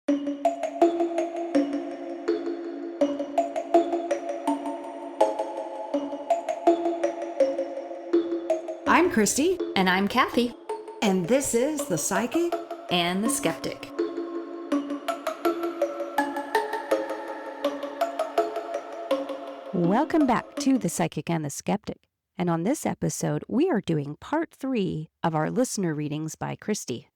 I'm Christy, And I'm Kathy. and this is The Psychic And the Skeptic. Welcome back to The Psychic and the Skeptic. And on this episode, we are doing part 3 of our listener readings by Christy.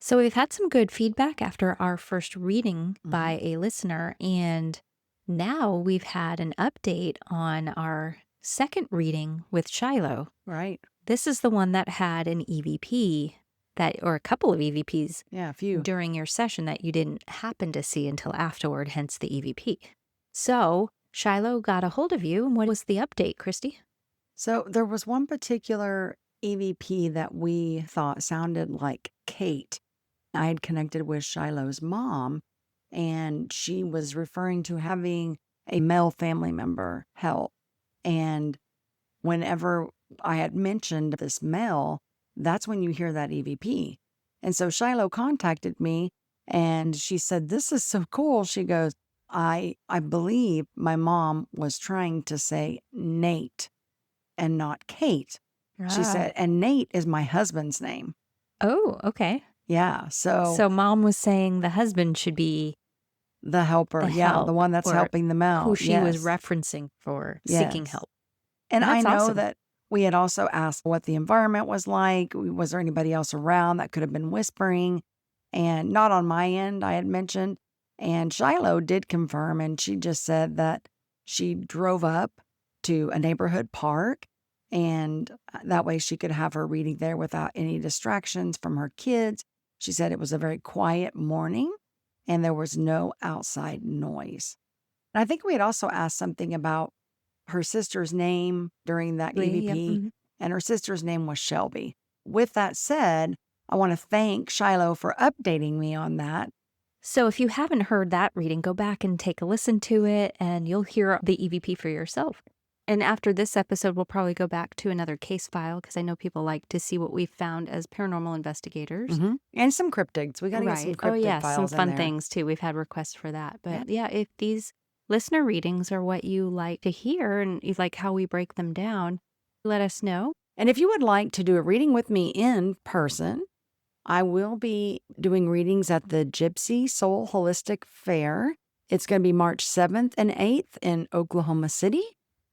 So we've had some good feedback after our first reading by a listener, and now we've had an update on our second reading with Shiloh. Right. This is the one that had an EVP or a couple of EVPs Yeah, a few. during your session that you didn't happen to see until afterward, hence the EVP. So Shiloh got a hold of you, and what was the update, Christy? So there was one particular EVP that we thought sounded like Kate. I had connected with Shiloh's mom, and she was referring to having a male family member help. And whenever I had mentioned this male, that's when you hear that EVP. And so Shiloh contacted me, and she said, "This is so cool." She goes, I believe my mom was trying to say Nate and not Kate. She said, and Nate is my husband's name. Oh, okay. Yeah. So mom was saying the husband should be the helper. the Yeah. help, The one that's or helping them out. who she was Yes. referencing for seeking Yes. help. And I That's know awesome. that we had also asked what the environment was like. Was there anybody else around that could have been whispering? And not on my end, I had mentioned. And Shiloh did confirm, and she just said that she drove up to a neighborhood park, and that way she could have her reading there without any distractions from her kids. She said it was a very quiet morning, and there was no outside noise. And I think we had also asked something about her sister's name during that Yep. EVP, and her sister's name was Shelby. With that said, I want to thank Shiloh for updating me on that. So if you haven't heard that reading, go back and take a listen to it, and you'll hear the EVP for yourself. And after this episode, we'll probably go back to another case file, because I know people like to see what we've found as paranormal investigators. And some cryptids. We got to get some Right. cryptid Oh, yeah, some files in fun there. things, too. We've had requests for that. But yeah, if these listener readings are what you like to hear and you like how we break them down, let us know. And if you would like to do a reading with me in person, I will be doing readings at the Gypsy Soul Holistic Fair. It's going to be March 7th and 8th in Oklahoma City.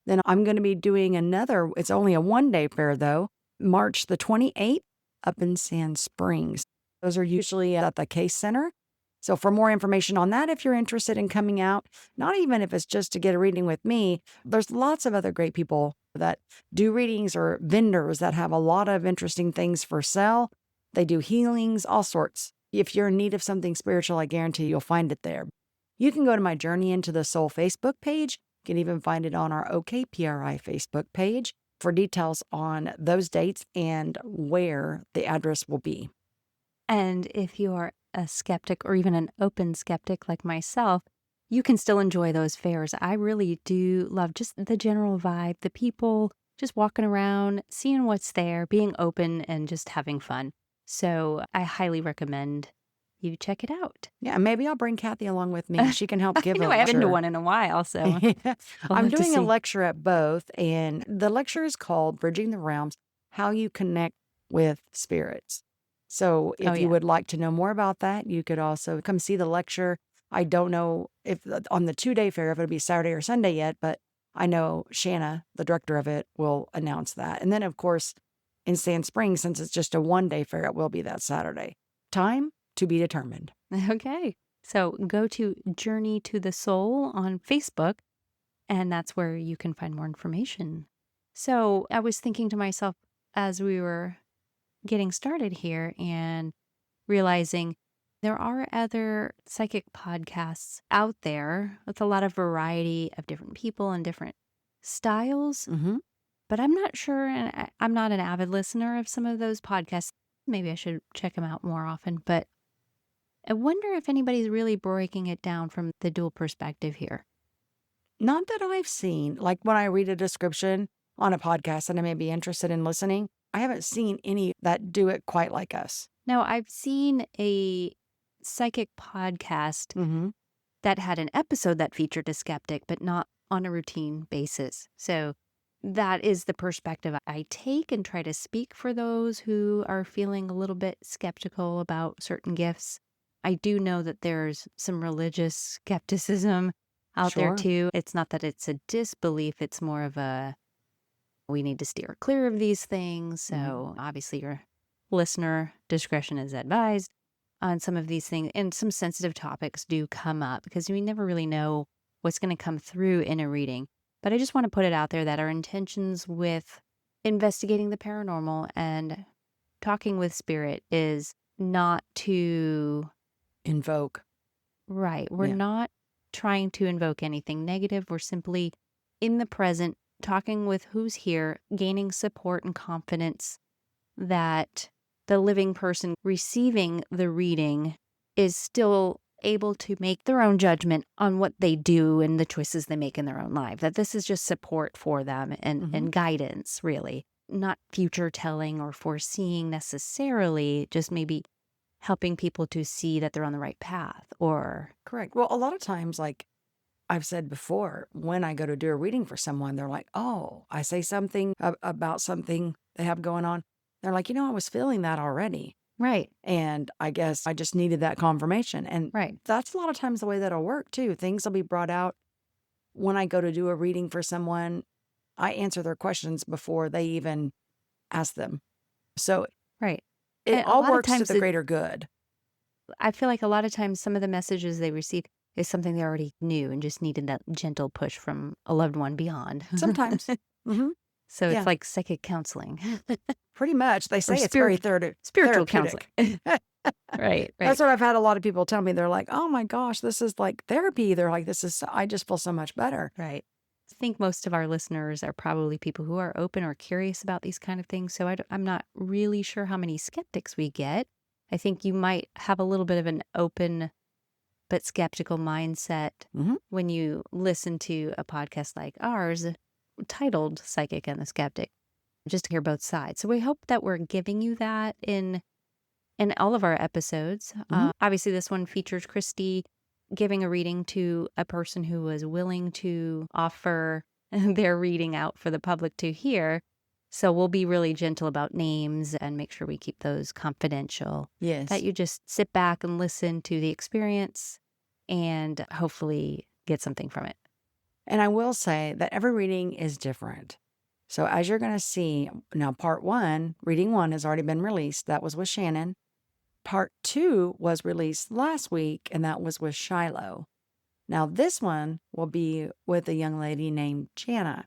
Then I'm going to be doing another, it's only a one-day fair though, March the 28th up in Sand Springs. Those are usually at the Case Center. So for more information on that, if you're interested in coming out, not even if it's just to get a reading with me, there's lots of other great people that do readings, or vendors that have a lot of interesting things for sale. They do healings, all sorts. If you're in need of something spiritual, I guarantee you'll find it there. You can go to my Journey into the Soul Facebook page. You can even find it on our OKPRI Facebook page for details on those dates and where the address will be. And if you are a skeptic or even an open skeptic like myself, you can still enjoy those fairs. I really do love just the general vibe, the people just walking around, seeing what's there, being open, and just having fun. So I highly recommend you check it out. Yeah, maybe I'll bring Kathy along with me. She can help give a lecture. I haven't been to one in a while, so we'll I'm have to doing a see. lecture at both, and the lecture is called Bridging the Realms, How You Connect with Spirits. So if you would like to know more about that, you could also come see the lecture. I don't know if on the 2-day fair, if it'll be Saturday or Sunday yet, but I know Janna, the director of it, will announce that. And then, of course, in Sand Springs, since it's just a 1-day fair, it will be that Saturday. Time to be determined. Okay. So go to Journey to the Soul on Facebook, and that's where you can find more information. So I was thinking to myself as we were getting started here and realizing there are other psychic podcasts out there with a lot of variety of different people and different styles. But I'm not sure, and I'm not an avid listener of some of those podcasts. Maybe I should check them out more often. But I wonder if anybody's really breaking it down from the dual perspective here. Not that I've seen. Like when I read a description on a podcast and I may be interested in listening, I haven't seen any that do it quite like us. Now, I've seen a psychic podcast Mm-hmm. that had an episode that featured a skeptic, but not on a routine basis. So that is the perspective I take and try to speak for those who are feeling a little bit skeptical about certain gifts. I do know that there's some religious skepticism out there Sure. too. It's not that it's a disbelief, it's more of a we need to steer clear of these things. So obviously your listener discretion is advised on some of these things. And some sensitive topics do come up because we never really know what's going to come through in a reading. But I just want to put it out there that our intentions with investigating the paranormal and talking with spirit is not to, Invoke. right, we're Yeah. not trying to invoke anything negative. We're simply in the present, talking with who's here, gaining support and confidence that the living person receiving the reading is still able to make their own judgment on what they do and the choices they make in their own life. That this is just support for them and guidance, really. Not future telling or foreseeing necessarily, just maybe helping people to see that they're on the right path or Correct. Well, a lot of times, like I've said before, when I go to do a reading for someone, they're like, oh, I say something about something they have going on. They're like, I was feeling that already. right, And I guess I just needed that confirmation. And right. that's a lot of times the way that'll work too. Things will be brought out when I go to do a reading for someone. I answer their questions before they even ask them. So Right. it And a all lot of works to times the greater good. I feel like a lot of times some of the messages they receive is something they already knew and just needed that gentle push from a loved one beyond. Sometimes. hmm So it's Yeah, like psychic counseling pretty much. They or say it's very spiritual counseling. therapeutic. Right, That's right, what I've had a lot of people tell me. They're like, oh my gosh, this is like therapy. They're like, I just feel so much better. right. I think most of our listeners are probably people who are open or curious about these kind of things. So I'm not really sure how many skeptics we get. I think you might have a little bit of an open but skeptical mindset hmm when you listen to a podcast like ours titled Psychic and the Skeptic, just to hear both sides. So we hope that we're giving you that in all of our episodes. hmm Obviously, this one features Christy giving a reading to a person who was willing to offer their reading out for the public to hear. So we'll be really gentle about names and make sure we keep those confidential. Yes. That you just sit back and listen to the experience and hopefully get something from it. And I will say that every reading is different. So as you're going to see now, part one, reading one has already been released. That was with Shannon. Part two was released last week, and that was with Shiloh. Now, this one will be with a young lady named Janna.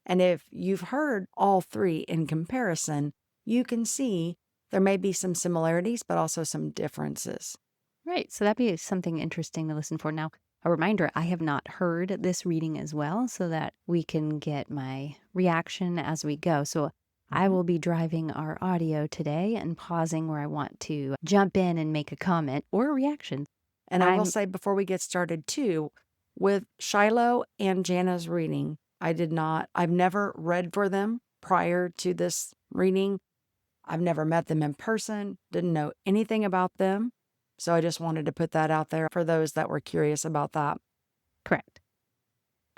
And if you've heard all three in comparison, you can see there may be some similarities, but also some differences. Right. So that'd be something interesting to listen for. Now, a reminder, I have not heard this reading as well, so that we can get my reaction as we go. So I will be driving our audio today and pausing where I want to jump in and make a comment or a reaction. And I will I'm say before we get started too, with Shiloh and Janna's reading, I've never read for them prior to this reading. I've never met them in person, didn't know anything about them. So I just wanted to put that out there for those that were curious about that. correct.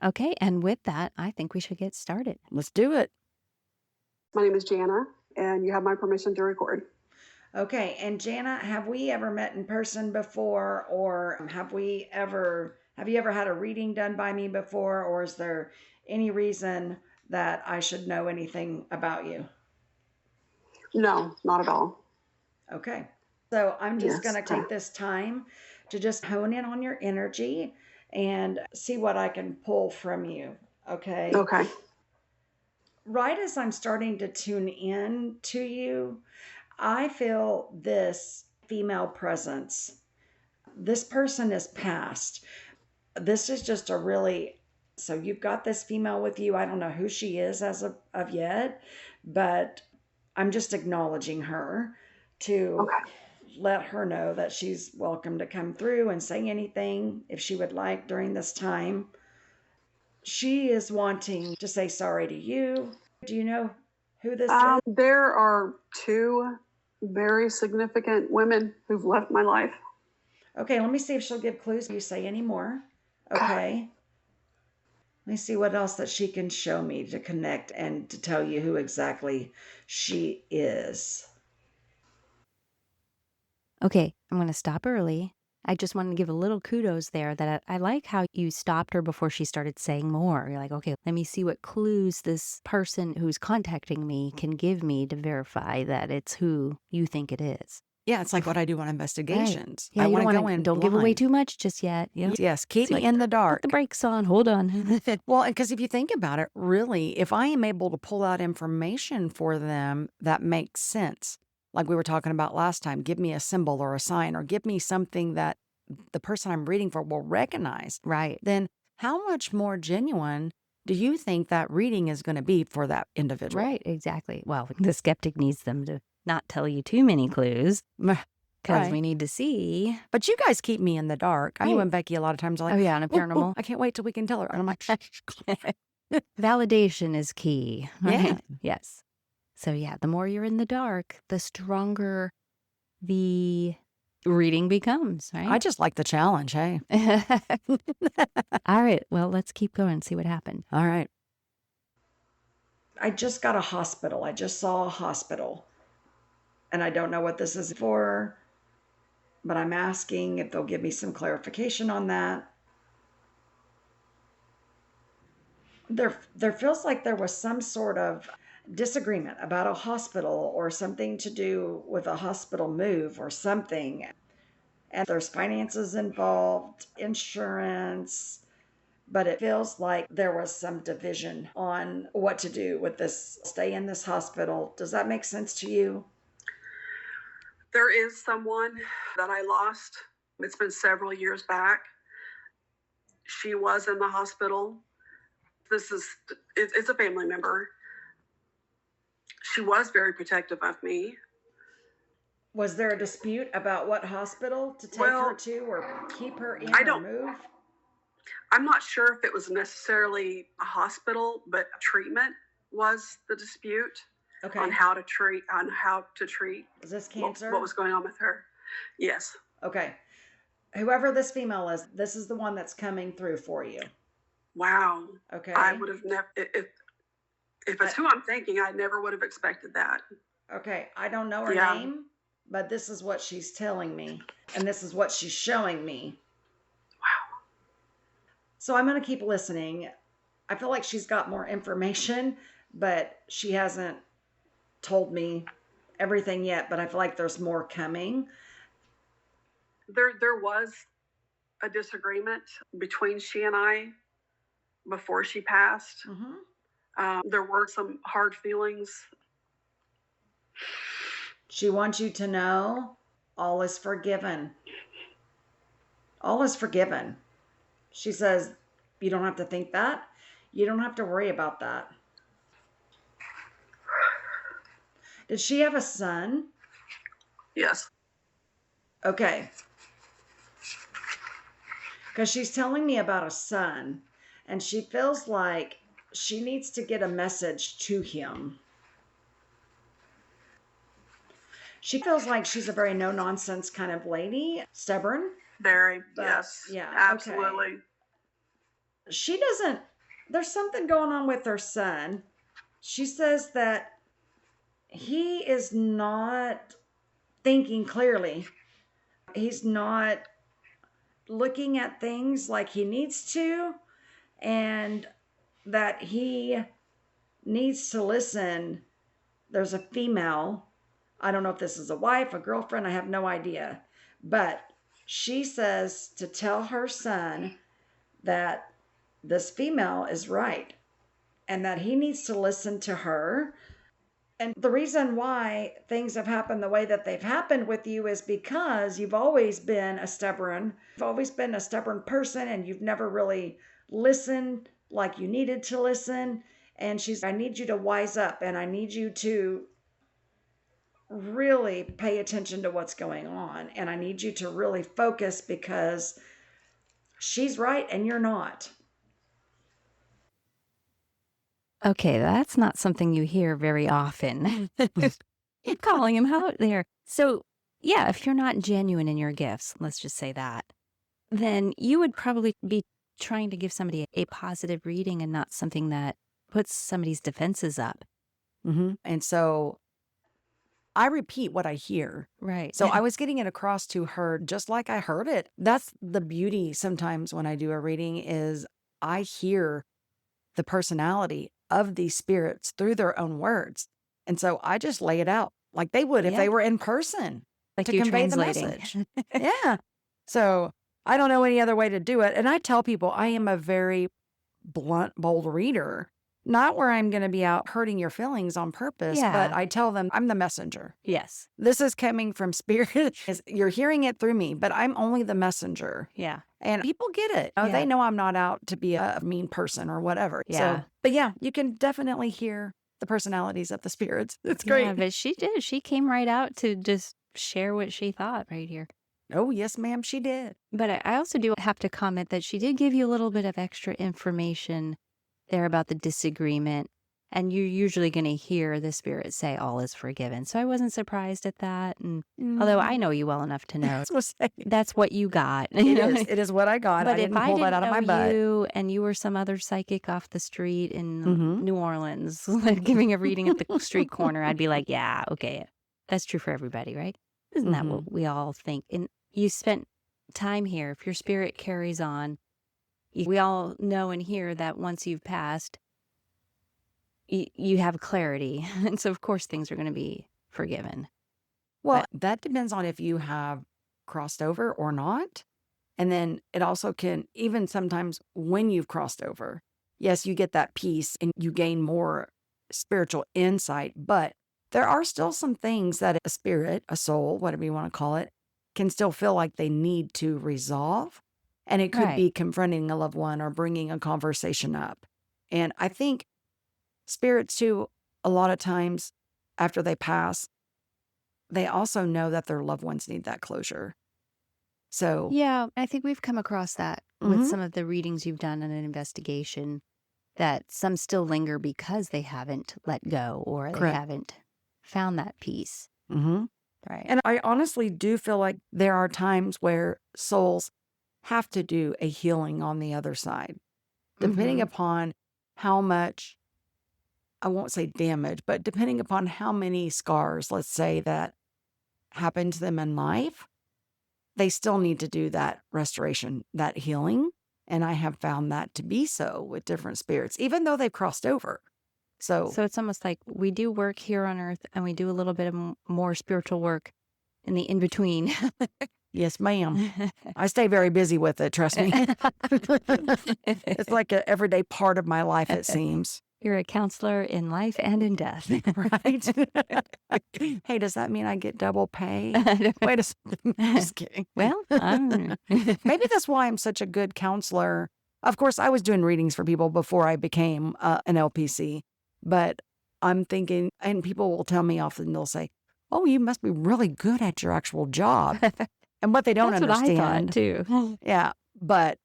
Okay. And with that, I think we should get started. Let's do it. My name is Janna, and you have my permission to record. Okay, and Janna, have we ever met in person before, or have you ever had a reading done by me before, or is there any reason that I should know anything about you? No, not at all. Okay. So I'm just Yes. going to take this time to just hone in on your energy and see what I can pull from you. Okay. Okay. Right as I'm starting to tune in to you, I feel this female presence. This person is past. This is just so you've got this female with you. I don't know who she is as of yet, but I'm just acknowledging her to Okay. let her know that she's welcome to come through and say anything if she would like during this time. She is wanting to say sorry to you. Do you know who this is? There are two very significant women who've left my life. Okay, let me see if she'll give clues if you say any more. Okay. Let me see what else that she can show me to connect and to tell you who exactly she is. Okay, I'm going to stop early. I just wanted to give a little kudos there that I like how you stopped her before she started saying more. You're like, okay, let me see what clues this person who's contacting me can give me to verify that it's who you think it is. Yeah, it's like what I do on Right. investigations. Yeah, I you want don't to want go in to, don't give away blind. too much just yet. Yes, keep It's me like, in the put dark. the brakes on. Hold on. Well, because if you think about it, really, if I am able to pull out information for them that makes sense, like we were talking about last time, give me a symbol or a sign or give me something that the person I'm reading for will recognize, Right. then how much more genuine do you think that reading is going to be for that individual? Right, exactly. Well, the skeptic needs them to not tell you too many clues because Right. we need to see. But you guys keep me in the dark. I know Right. and Becky a lot of times are like, Oh, yeah, on a "Oh, paranormal. I can't wait till we can tell her." And I'm like, Validation is key, yeah. right? Yes. So, yeah, the more you're in the dark, the stronger the reading becomes, I right? just like the challenge, hey? All right. Well, let's keep going, see what happened. All right. I just got a hospital. I just saw a hospital. And I don't know what this is for, but I'm asking if they'll give me some clarification on that. There feels like there was some sort of disagreement about a hospital or something to do with a hospital move or something. And there's finances involved, insurance, but it feels like there was some division on what to do with this stay in this hospital. Does that make sense to you? There is someone that I lost. It's been several years back. She was in the hospital. It's a family member. She was very protective of me. Was there a dispute about what hospital to take her to or keep her in or move? I'm not sure if it was necessarily a hospital, but treatment was the dispute. Okay. On how to treat. Is this cancer? What was going on with her? Yes. Okay. Whoever this female is, this is the one that's coming through for you. Wow. Okay. I would have never, if it's who I'm thinking, I never would have expected that. Okay. I don't know her name, but this is what she's telling me, and this is what she's showing me. Wow. So I'm going to keep listening. I feel like she's got more information, but she hasn't told me everything yet, but I feel like there's more coming. There was a disagreement between she and I before she passed. Mm-hmm. There were some hard feelings. She wants you to know all is forgiven. All is forgiven. She says, you don't have to think that. You don't have to worry about that. Did she have a son? Yes. Okay. Because she's telling me about a son, and she feels like she needs to get a message to him. She feels like she's a very no-nonsense kind of lady, stubborn. Very, yes. Yeah, absolutely. Okay. She doesn't, there's something going on with her son. She says that he is not thinking clearly. He's not looking at things like he needs to, and that he needs to listen. There's a female, I don't know if this is a wife, a girlfriend, I have no idea, but she says to tell her son that this female is right and that he needs to listen to her. And the reason why things have happened the way that they've happened with you is because you've always been a stubborn person, and you've never really listened like you needed to listen. And she's, I need you to wise up, and I need you to really pay attention to what's going on. And I need you to really focus because she's right and you're not. Okay, that's not something you hear very often. Calling him out there. So yeah, if you're not genuine in your gifts, let's just say that, then you would probably be trying to give somebody a positive reading and not something that puts somebody's defenses up. And so I repeat what I hear. Right. So I was getting it across to her just like I heard it. That's the beauty sometimes when I do a reading is I hear the personality of these spirits through their own words. And so I just lay it out like they would if Yeah. they were in person Like to you convey the translating. message. Yeah. So I don't know any other way to do it. And I tell people I am a very blunt, bold reader, not where I'm going to be out hurting your feelings on purpose, but Yeah. I tell them I'm the messenger. Yes. This is coming from spirit. You're hearing it through me, but I'm only the messenger. Yeah. And people get it. Oh, Yeah. they know I'm not out to be a mean person or whatever. Yeah. So, but yeah, you can definitely hear the personalities of the spirits. It's great. Yeah, but she did. She came right out to just share what she thought right here. Oh, yes, ma'am, she did. But I also do have to comment that she did give you a little bit of extra information there about the disagreement. And you're usually going to hear the spirit say all is forgiven. So I wasn't surprised at that. And although I know you well enough to know that's what you got. It is what I got. But I if didn't I pull didn't that out of my know butt. you and you were some other psychic off the street in Mhm. New Orleans, like giving a reading at the street corner, I'd be like, yeah, okay. That's true for everybody, right? Isn't that what we all think? And you spent time here. If your spirit carries on, we all know and hear that once you've passed, you have clarity. And so, of course, things are going to be forgiven. Well, that depends on if you have crossed over or not. And then it also can, even sometimes when you've crossed over, yes, you get that peace and you gain more spiritual insight. But there are still some things that a spirit, a soul, whatever you want to call it, can still feel like they need to resolve. And it could Right. be confronting a loved one or bringing a conversation up. And I think spirits, too, a lot of times after they pass, they also know that their loved ones need that closure. So, Yeah, I think we've come across that with Mhm. some of the readings you've done in an investigation, that some still linger because they haven't let go or they Correct. haven't found that peace. Mhm. Right. And I honestly do feel like there are times where souls have to do a healing on the other side, depending Mhm. upon how much, I won't say damage, but depending upon how many scars, let's say, that happened to them in life, they still need to do that restoration, that healing. And I have found that to be so with different spirits, even though they've crossed over. So So it's almost like we do work here on earth and we do a little bit of more spiritual work in the in-between. yes, ma'am. I stay very busy with it, trust me. It's like an everyday part of my life, it seems. You're a counselor in life and in death. Right? Hey, does that mean I get double pay? Wait a second. Just kidding. Well, Maybe that's why I'm such a good counselor. Of course, I was doing readings for people before I became an LPC, but I'm thinking, and people will tell me often, they'll say, oh, you must be really good at your actual job. And what they don't that's what I understand, thought too. yeah, but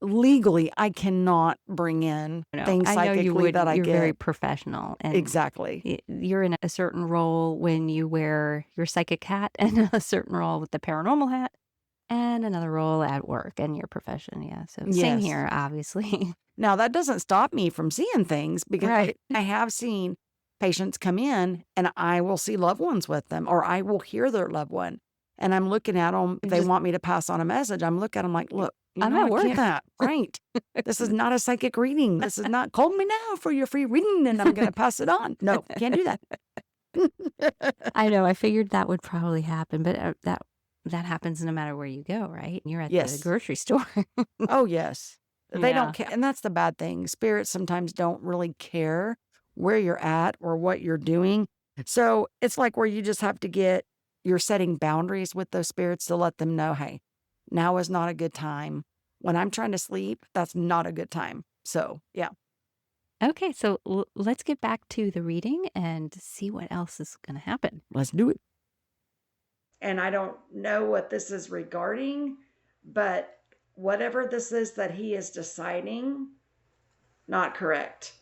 legally, I cannot bring in things I know psychically you would. that I You're get. very professional, and Exactly. you're in a certain role when you wear your psychic hat, and a certain role with the paranormal hat, and another role at work and your profession. Yeah, so same Yes. here, obviously. Now, that doesn't stop me from seeing things because Right. I have seen patients come in and I will see loved ones with them or I will hear their loved one. And I'm looking at them. If they Just- want me to pass on a message, I'm looking at them like, look, I'm know, at I work. can't that. Right. This is not a psychic reading. This is not call me now for your free reading and I'm going to pass it on. No, can't do that. I know. I figured that would probably happen, but that happens no matter where you go, right? You're at Yes. the grocery store. Oh, yes. They Yeah. don't care. And that's the bad thing. Spirits sometimes don't really care where you're at or what you're doing. So it's like where you just have to you're setting boundaries with those spirits to let them know, hey, now is not a good time. When I'm trying to sleep, that's not a good time. So, yeah. Okay, so let's get back to the reading and see what else is going to happen. Let's do it. And I don't know what this is regarding, but whatever this is that he is deciding, not correct.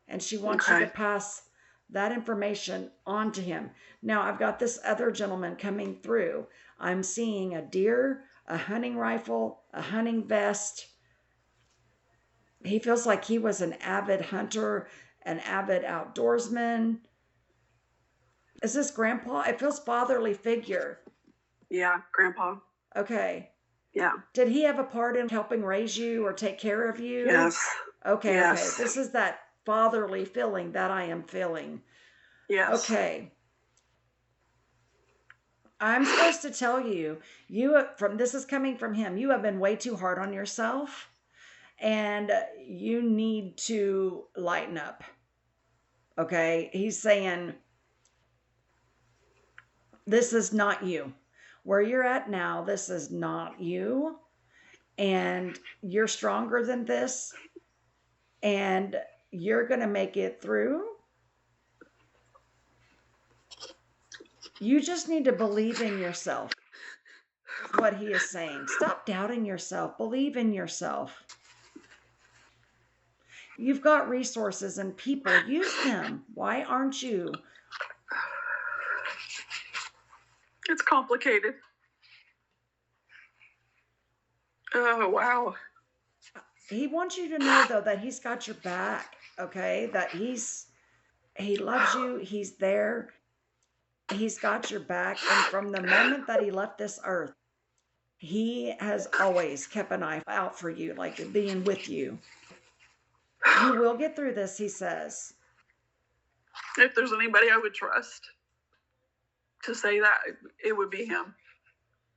And she wants you to Okay. pass that information onto him. Now I've got this other gentleman coming through. I'm seeing a deer, a hunting rifle, a hunting vest. He feels like he was an avid hunter, an avid outdoorsman. Is this grandpa? It feels fatherly figure. Yeah, grandpa. Okay. Yeah. Did he have a part in helping raise you or take care of you? Yes. Okay, Yes. okay. This is that fatherly feeling that I am feeling. Yes. Okay. I'm supposed to tell you, this is coming from him. You have been way too hard on yourself, and you need to lighten up. Okay? He's saying this is not you. Where you're at now, this is not you, and you're stronger than this, and you're going to make it through. You just need to believe in yourself. What he is saying. Stop doubting yourself. Believe in yourself. You've got resources and people. Use them. Why aren't you? It's complicated. Oh, wow. He wants you to know, though, that he's got your back, okay? That he loves you. He's there. He's got your back. And from the moment that he left this earth, he has always kept an eye out for you, like being with you. You will get through this, he says. If there's anybody I would trust to say that, it would be him.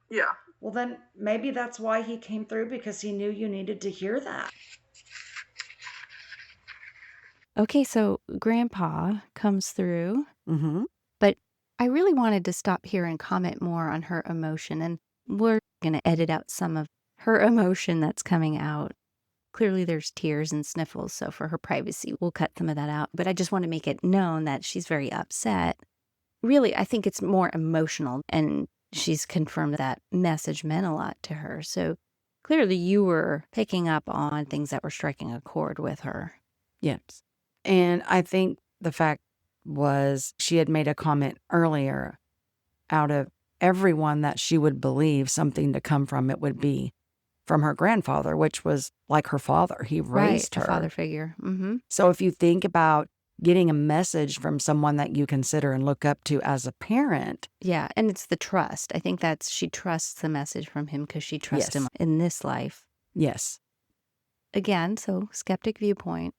Yeah. Well, then maybe that's why he came through, because he knew you needed to hear that. Okay, so Grandpa comes through, Mm-hmm. but I really wanted to stop here and comment more on her emotion. And we're going to edit out some of her emotion that's coming out. Clearly, there's tears and sniffles. So for her privacy, we'll cut some of that out. But I just want to make it known that she's very upset. Really, I think it's more emotional. And she's confirmed that message meant a lot to her. So clearly, you were picking up on things that were striking a chord with her. Yes. And I think the fact was she had made a comment earlier, out of everyone that she would believe something to come from, it would be from her grandfather, which was like her father. He raised Right, her. a father figure. Mm-hmm. So if you think about getting a message from someone that you consider and look up to as a parent. Yeah, and it's the trust. I think she trusts the message from him because she trusts him Yes. in this life. Yes. Again, so skeptic viewpoint.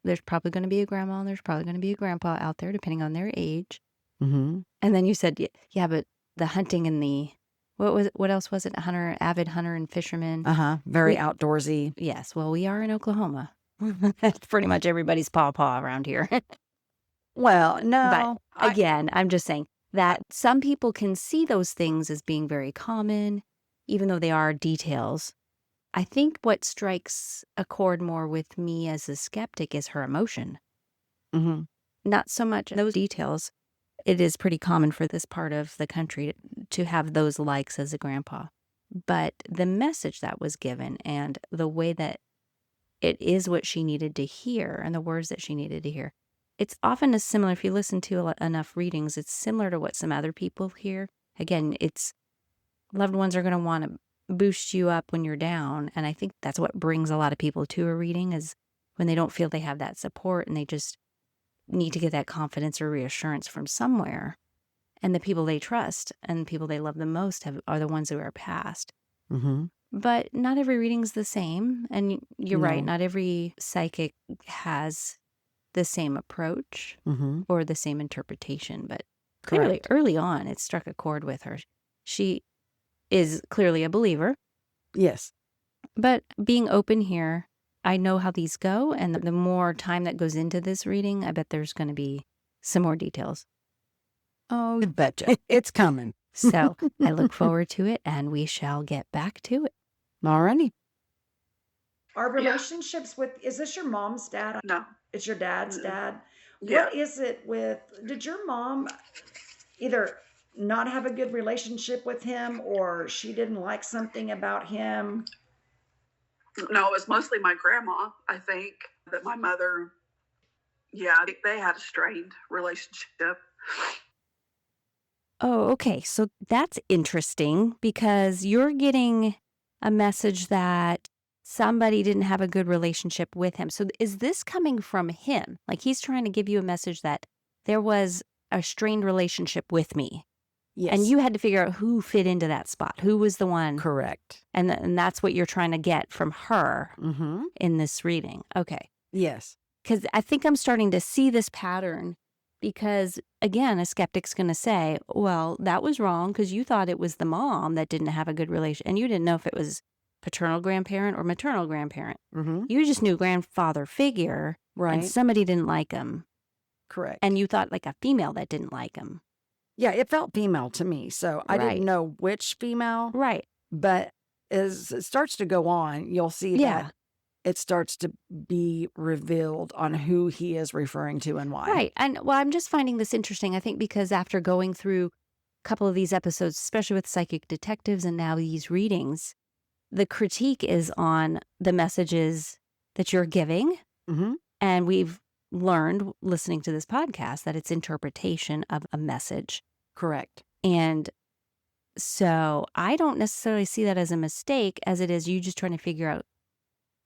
There's probably going to be a grandma and there's probably going to be a grandpa out there, depending on their age. Mm-hmm. And then you said, yeah, but the hunting and what else was it? Avid hunter and fisherman. Uh-huh. Very outdoorsy. Yes. Well, we are in Oklahoma. That's pretty much everybody's paw around here. Well, no. But again, I'm just saying that some people can see those things as being very common, even though they are details. I think what strikes a chord more with me as a skeptic is her emotion. Mm-hmm. Not so much those details. It is pretty common for this part of the country to have those likes as a grandpa. But the message that was given and the way that it is what she needed to hear and the words that she needed to hear, it's often as similar, if you listen to enough readings, it's similar to what some other people hear. Again, it's loved ones are going to want to boost you up when you're down. And I think that's what brings a lot of people to a reading, is when they don't feel they have that support and they just need to get that confidence or reassurance from somewhere. And the people they trust and people they love the most are the ones who are past. Mm-hmm. But not every reading's the same. And you're right, No. not every psychic has the same approach Mm-hmm. or the same interpretation. But clearly, Correct. early on, it struck a chord with her. She is clearly a believer. Yes. But being open here, I know how these go. And the more time that goes into this reading, I bet there's going to be some more details. Oh, you betcha. It's coming. So I look forward to it, and we shall get back to it. Alrighty. Our relationships is this your mom's dad? No. It's your dad's dad? Yeah. What is it did your mom either not have a good relationship with him, or she didn't like something about him? No, it was mostly my grandma, I think, that my mother Yeah, I think they had a strained relationship. Oh, okay. So that's interesting because you're getting a message that somebody didn't have a good relationship with him. So is this coming from him? Like he's trying to give you a message that there was a strained relationship with me. And Yes. you had to figure out who fit into that spot. Who was the one? Correct. And that's what you're trying to get from her Mm-hmm. in this reading. Okay. Yes. Because I think I'm starting to see this pattern because, again, a skeptic's going to say, well, that was wrong because you thought it was the mom that didn't have a good relation. And you didn't know if it was paternal grandparent or maternal grandparent. Mm-hmm. You just knew grandfather figure and Right. somebody didn't like him. Correct. And you thought like a female that didn't like him. Yeah, it felt female to me. So I Right. didn't know which female, Right. but as it starts to go on, you'll see Yeah. that it starts to be revealed on who he is referring to and why. Right. And well, I'm just finding this interesting. I think because after going through a couple of these episodes, especially with psychic detectives and now these readings, the critique is on the messages that you're giving. Mm-hmm. And we've learned listening to this podcast that it's interpretation of a message. Correct. And so I don't necessarily see that as a mistake as it is you just trying to figure out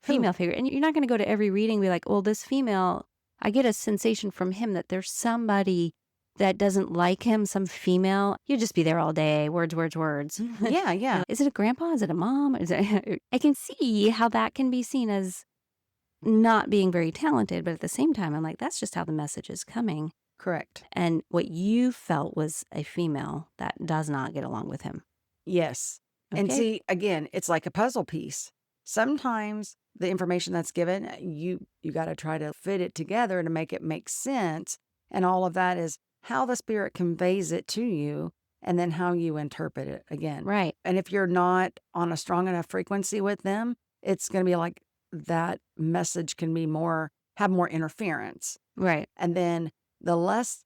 female figure. And you're not going to go to every reading and be like, well, this female, I get a sensation from him that there's somebody that doesn't like him, some female. You just be there all day. Words, words, words. Yeah, yeah. Is it a grandpa? Is it a mom? Is it, I can see how that can be seen as not being very talented. But at the same time, I'm like, that's just how the message is coming. Correct. And what you felt was a female that does not get along with him. Yes. And Okay. see, again, it's like a puzzle piece. Sometimes the information that's given, you got to try to fit it together to make it make sense. And all of that is how the spirit conveys it to you and then how you interpret it again. Right. And if you're not on a strong enough frequency with them, it's going to be like that message can be have more interference. Right. And then the less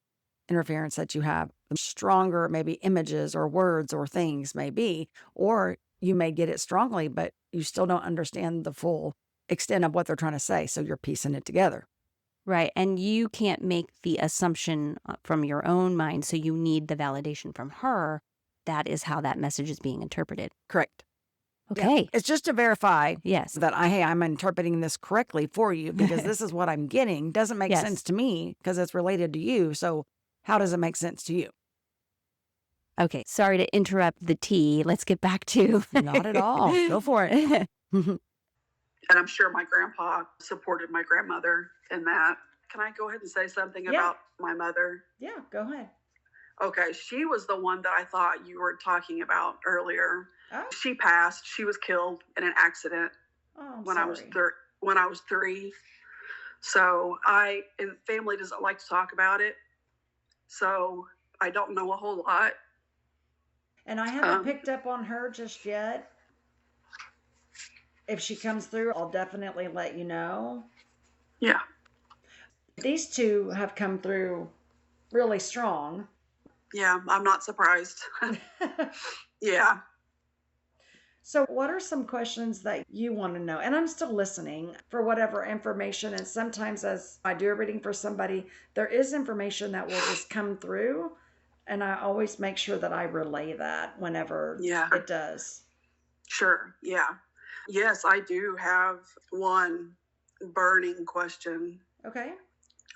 interference that you have, the stronger maybe images or words or things may be, or you may get it strongly, but you still don't understand the full extent of what they're trying to say. So you're piecing it together. Right. And you can't make the assumption from your own mind. So you need the validation from her. That is how that message is being interpreted. Correct. Okay. Yeah. It's just to verify Yes. that I'm interpreting this correctly for you because this is what I'm getting. Doesn't make Yes. sense to me because it's related to you. So how does it make sense to you? Okay. Sorry to interrupt the tea. Let's get back to. Not at all. Go for it. And I'm sure my grandpa supported my grandmother in that. Can I go ahead and say something Yeah. about my mother? Yeah, go ahead. Okay, she was the one that I thought you were talking about earlier. Oh, She passed. She was killed in an accident I'm when sorry. I was 3. So and family doesn't like to talk about it. So I don't know a whole lot. And I haven't picked up on her just yet. If she comes through, I'll definitely let you know. Yeah. These two have come through really strong. Yeah, I'm not surprised. Yeah. So what are some questions that you want to know? And I'm still listening for whatever information. And sometimes as I do a reading for somebody, there is information that will just come through. And I always make sure that I relay that whenever it does. Sure. Yeah. Yes, I do have one burning question. Okay.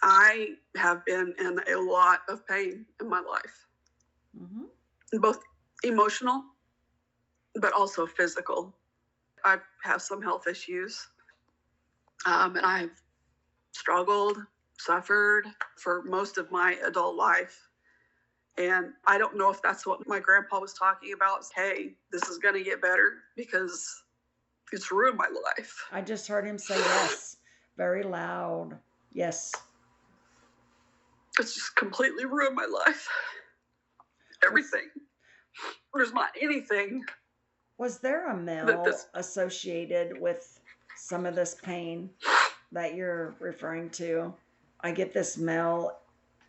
I have been in a lot of pain in my life, both emotional, but also physical. I have some health issues, and I've struggled, suffered for most of my adult life. And I don't know if that's what my grandpa was talking about. Hey, this is going to get better because it's ruined my life. I just heard him say yes, very loud. Yes. It's just completely ruined my life. Everything. There's not anything. Was there a male associated with some of this pain that you're referring to? I get this male,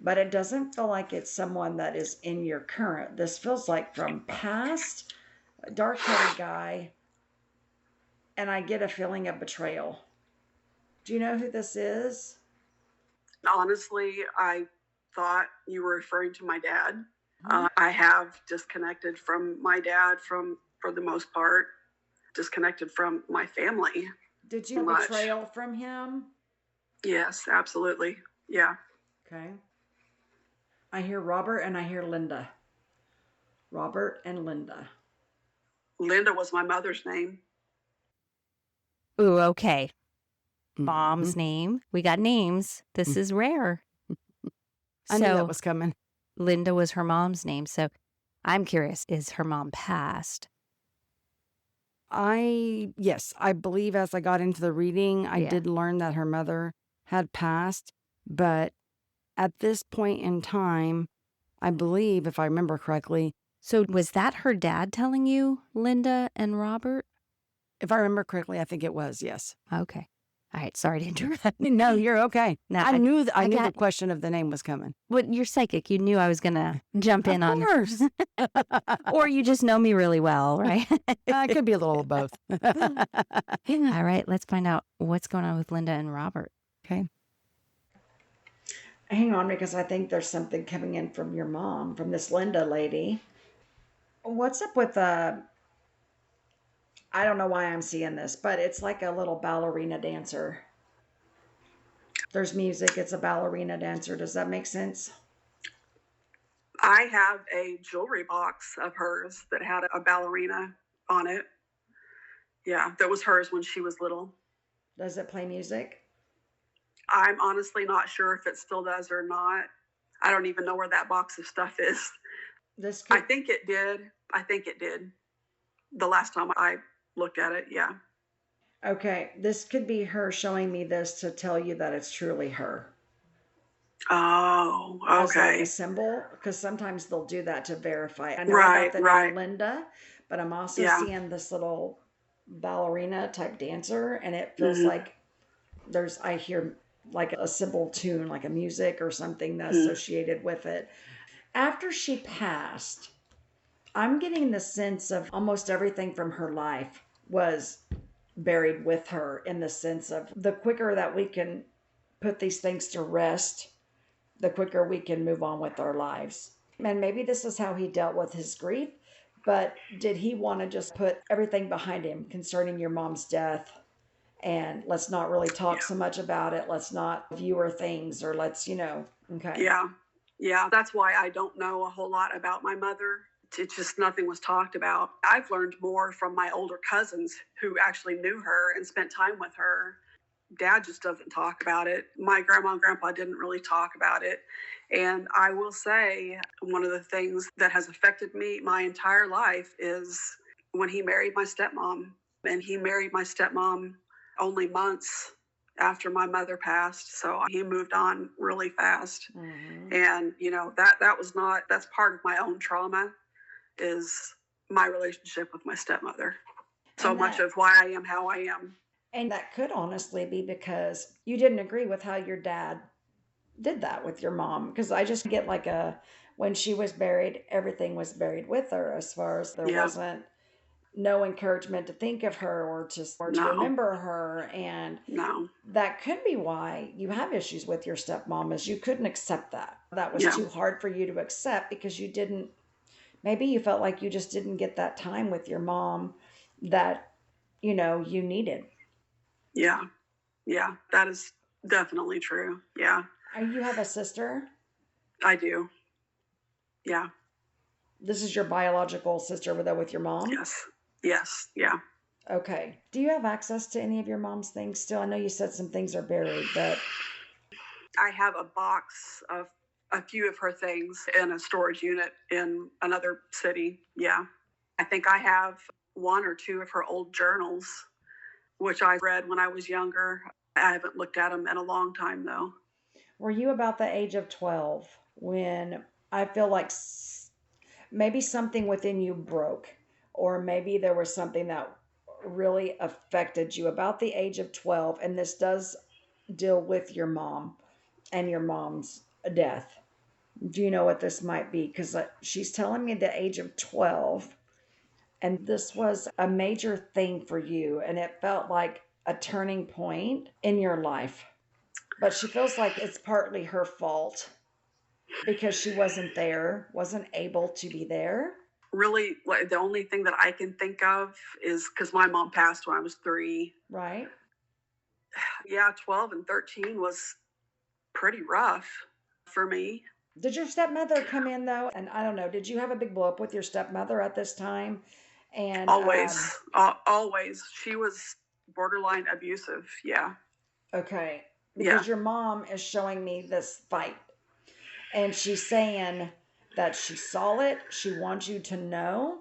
but it doesn't feel like it's someone that is in your current. This feels like from past, a dark-haired guy, and I get a feeling of betrayal. Do you know who this is? Honestly, I thought you were referring to my dad. I have disconnected from my dad for the most part, disconnected from my family. Did you have betrayal from him? Yes, absolutely. Yeah. Okay. I hear Robert and I hear Linda. Robert and Linda. Linda was my mother's name. Ooh, okay. Mm-hmm. Mom's name. We got names. This is rare. I knew that was coming. Linda was her mom's name. So I'm curious, is her mom passed? Yes, I believe as I got into the reading, I did learn that her mother had passed. But at this point in time, I believe, if I remember correctly. So was that her dad telling you, Linda and Robert? If I remember correctly, I think it was, yes. Okay. All right. Sorry to interrupt. No, you're okay. No, I knew the question of the name was coming. Well, you're psychic. You knew I was going to jump in on. Of course. Or you just know me really well, right? It could be a little of both. All right. Let's find out what's going on with Linda and Robert. Okay. Hang on, because I think there's something coming in from your mom, from this Linda lady. What's up with I don't know why I'm seeing this, but it's like a little ballerina dancer. There's music, it's a ballerina dancer. Does that make sense? I have a jewelry box of hers that had a ballerina on it. Yeah, that was hers when she was little. Does it play music? I'm honestly not sure if it still does or not. I don't even know where that box of stuff is. I think it did. The last time I looked at it, yeah. Okay, this could be her showing me this to tell you that it's truly her. Oh, As okay. like a symbol, because sometimes they'll do that to verify. I know about the name Linda, but I'm also seeing this little ballerina type dancer, and it feels like I hear like a symbol tune, like a music or something that's associated with it. After she passed, I'm getting the sense of almost everything from her life was buried with her, in the sense of the quicker that we can put these things to rest, the quicker we can move on with our lives. And maybe this is how he dealt with his grief, but did he want to just put everything behind him concerning your mom's death? And let's not really talk so much about it. Let's not view her things, or let's, okay. Yeah. That's why I don't know a whole lot about my mother. It just, nothing was talked about. I've learned more from my older cousins who actually knew her and spent time with her. Dad just doesn't talk about it. My grandma and grandpa didn't really talk about it. And I will say, one of the things that has affected me my entire life is when he married my stepmom. And he married my stepmom only months after my mother passed. So he moved on really fast. Mm-hmm. And, that's part of my own trauma, is my relationship with my stepmother. So much of why I am how I am. And that could honestly be because you didn't agree with how your dad did that with your mom. Because I just get when she was buried, everything was buried with her, as far as there wasn't no encouragement to think of her or to remember her. And that could be why you have issues with your stepmom, is you couldn't accept that. That was too hard for you to accept, because maybe you felt like you just didn't get that time with your mom that, you needed. Yeah, that is definitely true. Yeah. You have a sister? I do. Yeah. This is your biological sister with your mom? Yes. Yeah. Okay. Do you have access to any of your mom's things still? I know you said some things are buried, but... I have a box of a few of her things in a storage unit in another city. Yeah. I think I have one or two of her old journals, which I read when I was younger. I haven't looked at them in a long time, though. Were you about the age of 12 when I feel like maybe something within you broke, or maybe there was something that really affected you about the age of 12? And this does deal with your mom and your mom's death. Do you know what this might be? Because she's telling me the age of 12, and this was a major thing for you, and it felt like a turning point in your life. But she feels like it's partly her fault because she wasn't there, wasn't able to be there. Really, like, the only thing that I can think of is because my mom passed when I was 3. Right? Yeah, 12 and 13 was pretty rough for me. Did your stepmother come in though? And I don't know, did you have a big blow up with your stepmother at this time? And Always. She was borderline abusive. Yeah. okay, Yeah. because your mom is showing me this fight, and she's saying that she saw it. She wants you to know.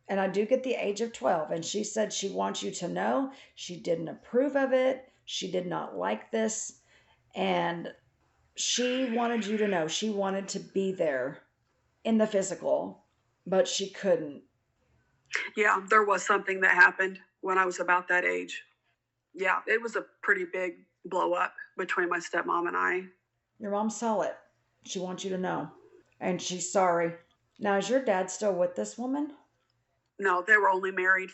And I do get the age of 12. And she said she wants you to know she didn't approve of it. She did not like this. And she wanted you to know she wanted to be there in the physical, but she couldn't. Yeah, there was something that happened when I was about that age. Yeah, it was a pretty big blow up between my stepmom and I. Your mom saw it. She wants you to know. And she's sorry. Now, is your dad still with this woman? No, they were only married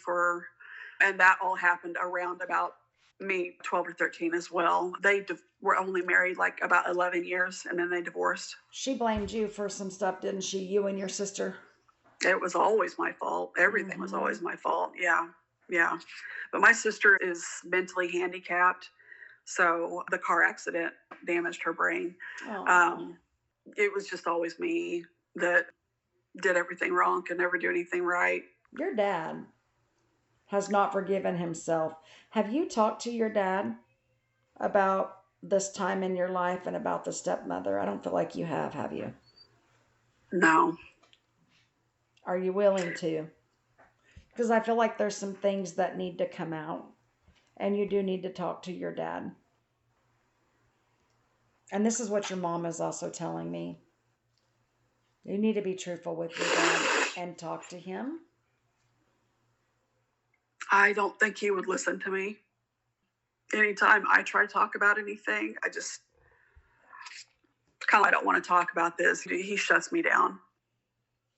and that all happened around about me 12 or 13 as well. They were only married like about 11 years and then they divorced. She blamed you for some stuff, didn't she? You and your sister? It was always my fault. Everything was always my fault. Yeah. Yeah. But my sister is mentally handicapped. So the car accident damaged her brain. It was just always me that did everything wrong, could never do anything right. Your dad has not forgiven himself. Have you talked to your dad about this time in your life and about the stepmother? I don't feel like you have you? No. Are you willing to? Because I feel like there's some things that need to come out, and you do need to talk to your dad. And this is what your mom is also telling me. You need to be truthful with your dad and talk to him. I don't think he would listen to me. Anytime I try to talk about anything, I just I don't want to talk about this. He shuts me down.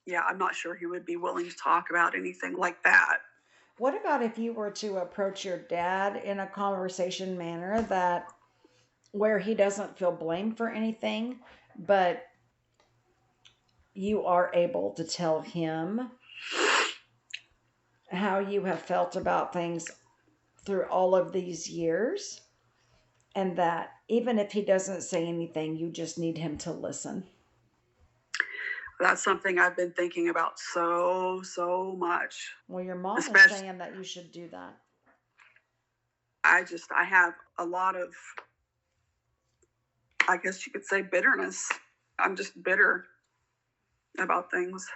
Yeah, I'm not sure he would be willing to talk about anything like that. What about if you were to approach your dad in a conversation manner where he doesn't feel blamed for anything, but you are able to tell him how you have felt about things through all of these years, and that even if he doesn't say anything, you just need him to listen? That's something I've been thinking about so much. Well, your mom is saying that you should do that. I have a lot of, I guess you could say, bitterness. I'm just bitter about things.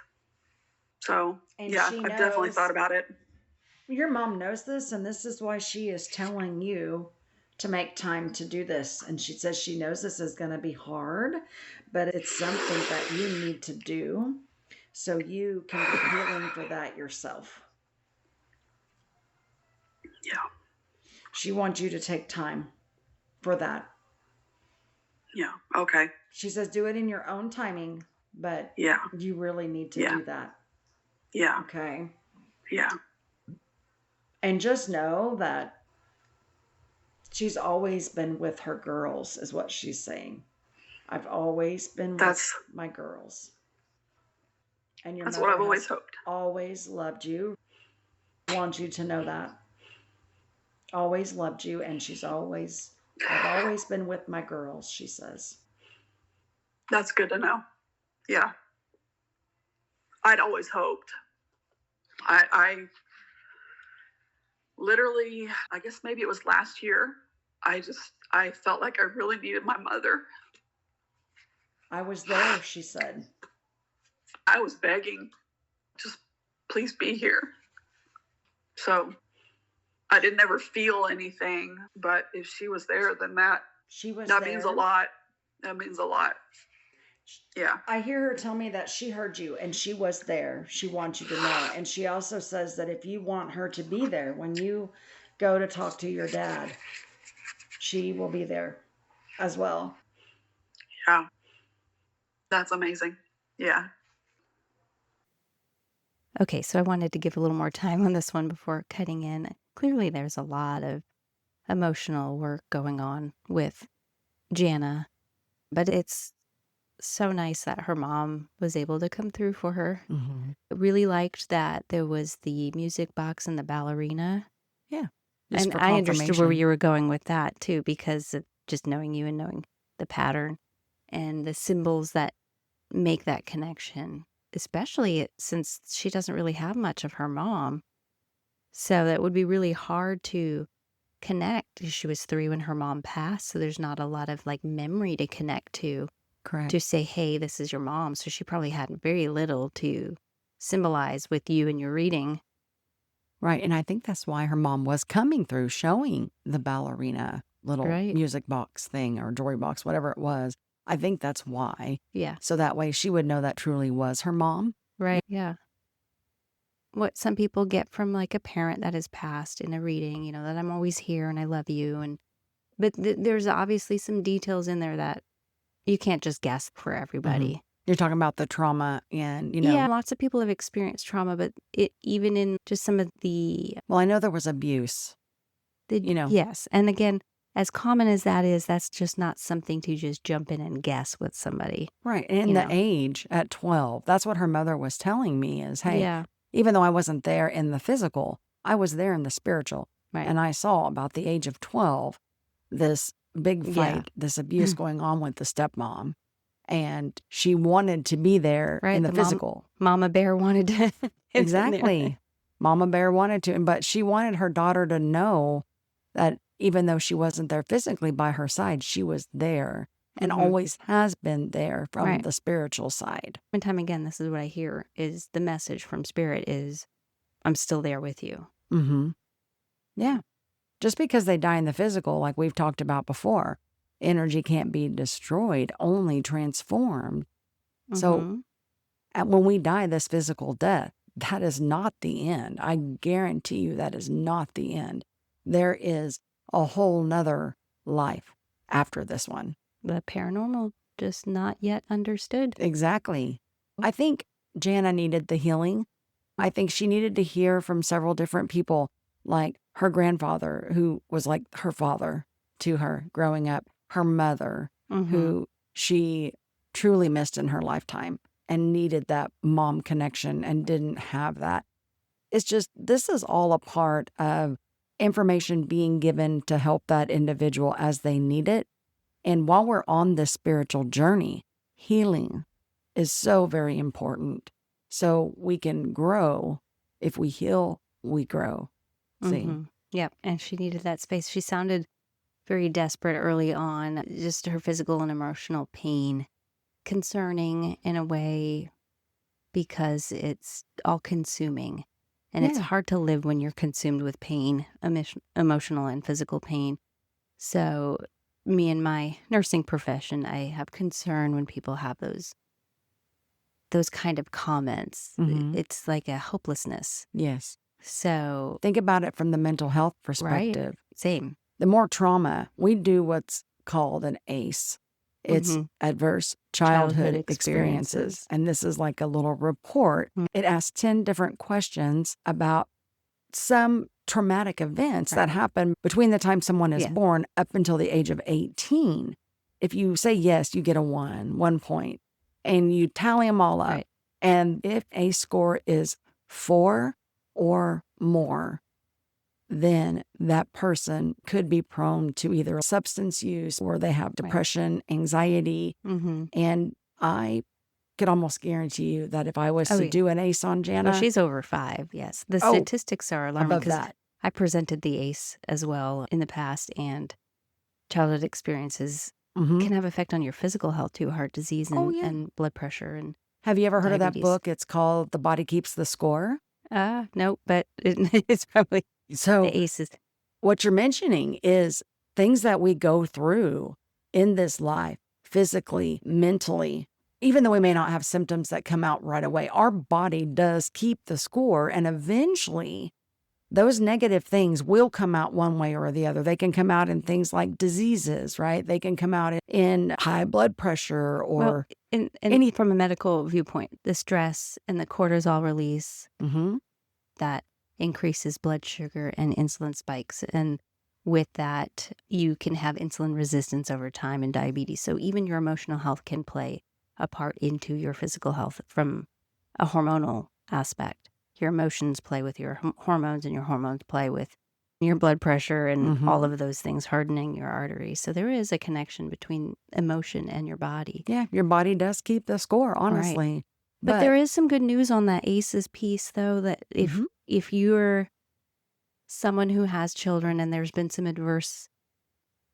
So, yeah, I've definitely thought about it. Your mom knows this, and this is why she is telling you to make time to do this. And she says she knows this is going to be hard, but it's something that you need to do so you can get healing for that yourself. Yeah. She wants you to take time for that. Yeah. Okay. She says do it in your own timing, but yeah, you really need to do that. Yeah. Okay. Yeah. And just know that she's always been with her girls, is what she's saying. I've always been with my girls. And your that's mother what I've always hoped. Always loved you. I want you to know that. Always loved you, and I've always been with my girls, she says. That's good to know. Yeah. I'd always hoped. I literally, I guess maybe it was last year, I felt like I really needed my mother. I was there, she said. I was begging, just please be here. So I didn't ever feel anything, but if she was there, then that means a lot. That means a lot. Yeah. I hear her tell me that she heard you and she was there. She wants you to know. And she also says that if you want her to be there when you go to talk to your dad, she will be there as well. Yeah. That's amazing. Yeah. Okay, so I wanted to give a little more time on this one before cutting in. Clearly, there's a lot of emotional work going on with Janna. But it's so nice that her mom was able to come through for her. Mm-hmm. I really liked that there was the music box and the ballerina. Yeah. Just And for I understood where confirmation. you were going with that too, because of just knowing you and knowing the pattern and the symbols that make that connection, especially since she doesn't really have much of her mom. So that would be really hard to connect. She was 3 when her mom passed, so there's not a lot of like memory to connect to Correct. say, hey, this is your mom. So she probably had very little to symbolize with you in your reading. Right. And I think that's why her mom was coming through showing the ballerina little Right. music box thing or jewelry box, whatever it was. I think that's why. Yeah. So that way she would know that truly was her mom. Right. Yeah. What some people get from like a parent that has passed in a reading, you know, that I'm always here and I love you. But there's obviously some details in there that you can't just guess for everybody. You're talking about the trauma and, Yeah, lots of people have experienced trauma, but even in just some of the, well, I know there was abuse. yes. And again, as common as that is, that's just not something to just jump in and guess with somebody. Right. And You the know. age at 12, that's what her mother was telling me is, hey, Yeah. even though I wasn't there in the physical, I was there in the spiritual. Right. And I saw about the age of 12, this big fight, Yeah. this abuse going on with the stepmom. And she wanted to be there Right. in the The physical. Mama Bear wanted to. Exactly. Mama Bear wanted to. But she wanted her daughter to know that even though she wasn't there physically by her side, she was there and Mhm. always has been there from Right. the spiritual side. Time and time again, this is what I hear is the message from Spirit is, I'm still there with you. Mm-hmm. Yeah. Just because they die in the physical, like we've talked about before, energy can't be destroyed, only transformed. So Mhm. when we die this physical death, that is not the end. I guarantee you that is not the end. There is a whole nother life after this one. The paranormal just not yet understood. Exactly. I think Janna needed the healing. I think she needed to hear from several different people, like her grandfather, who was like her father to her growing up, her mother, Mhm. who she truly missed in her lifetime and needed that mom connection and didn't have that. It's just, this is all a part of information being given to help that individual as they need it. And while we're on this spiritual journey, healing is so very important. So we can grow. If we heal, we grow. See? Mhm. Yep. And she needed that space. She sounded very desperate early on, just her physical and emotional pain, concerning in a way because it's all consuming. And it's Yeah. hard to live when you're consumed with pain, emotional and physical pain. So, me and my nursing profession, I have concern when people have those kind of comments. Mhm. It's like a hopelessness. Yes. So, Think about it from the mental health right, perspective. same. The more trauma, we do what's called an ACE. It's Mhm. adverse Childhood childhood experiences. experiences. And this is like a little report. Mm. It asks 10 different questions about some traumatic events Right. that happen between the time someone is Yeah. born up until the age of 18. If you say yes, you get a 1 point, and you tally them all up. Right. And if a score is 4 or more, then that person could be prone to either substance use or they have depression, anxiety. Mhm. And I could almost guarantee you that if I was Oh, to yeah. do an ACE on Oh, Janna, she's over 5, yes. The Oh, statistics are alarming above because that. I presented the ACE as well in the past, and childhood experiences Mhm. can have effect on your physical health too, heart disease Oh, and, yeah. and blood pressure and Have you ever heard of that diabetes. book? It's called The Body Keeps the Score. No, but it's probably So the ACEs. what you're mentioning is things that we go through in this life, physically, mentally. Even though we may not have symptoms that come out right away, our body does keep the score. And eventually, those negative things will come out one way or the other. They can come out in things like diseases, right? They can come out in high blood pressure Well, or and any. from a medical viewpoint, the stress and the cortisol release Mhm. that increases blood sugar and insulin spikes. And with that, you can have insulin resistance over time and diabetes. So even your emotional health can play a part into your physical health from a hormonal aspect. Your emotions play with your hormones, and your hormones play with your blood pressure and all of those things, hardening your arteries. So there is a connection between emotion and your body. Yeah, your body does keep the score, honestly. Right. But there is some good news on that ACEs piece, though, that if you're someone who has children and there's been some adverse